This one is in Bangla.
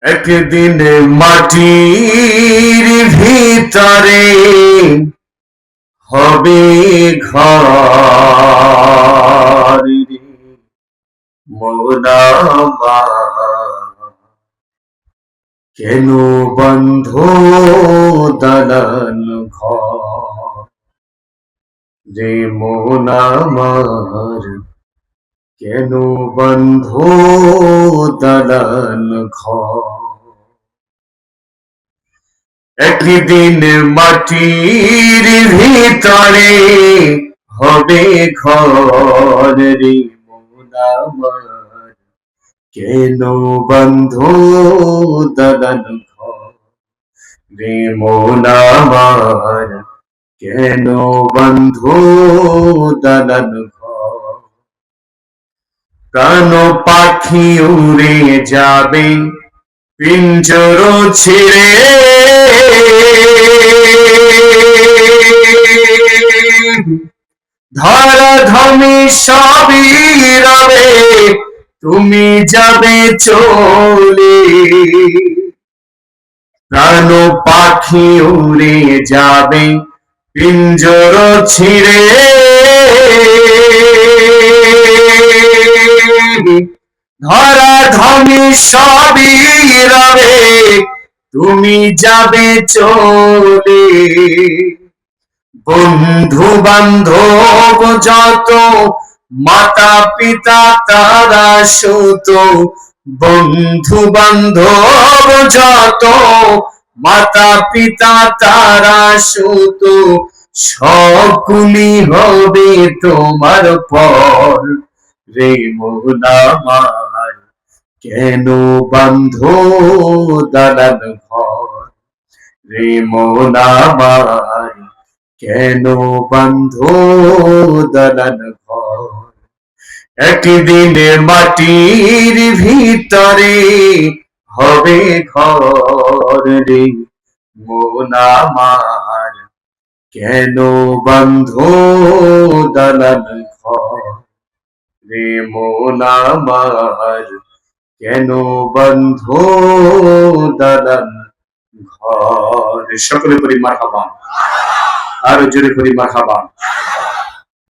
একদিন মাটির ভিতরে হবে ঘর রে মন আমার। কেন বন্ধ দালান ঘর রে মন আমার, কেন বন্ধ দালান ঘর। একদিন মাটির ভিতরে হবে ঘর রে মন আমার, কেন বন্ধ দালান ঘর রে মন আমার, কেন বন্ধ দালান ঘর। প্রাণ পাখি উড়ে যাবে পিঞ্জর ছেড়ে, ধরাধামে সবই রবে তুমি যাবে চলে। প্রাণ পাখি উড়ে যাবে পিঞ্জর ছিঁড়ে, ধরাধামে সবই রবে তুমি যাবে চলে। বন্ধু বান্ধব যত মাতা পিতা তারা সুত, বন্ধু বান্ধব যত মাতা পিতা তারা সুত, সকলি হবে তোমার পর রে মন আমার, কেন বন্ধ দালান ঘর রে মন আমার, কেন বন্ধ দালান ঘর। একদিন মাটির ভিতরে হবে ঘর রে মন আমার, কেন বন্ধ দালান ঘর রে মন আমার, কেন বন্ধ দালান ঘর। সকলে করি মারহাবা, আরো জোরে করি মারহাবা।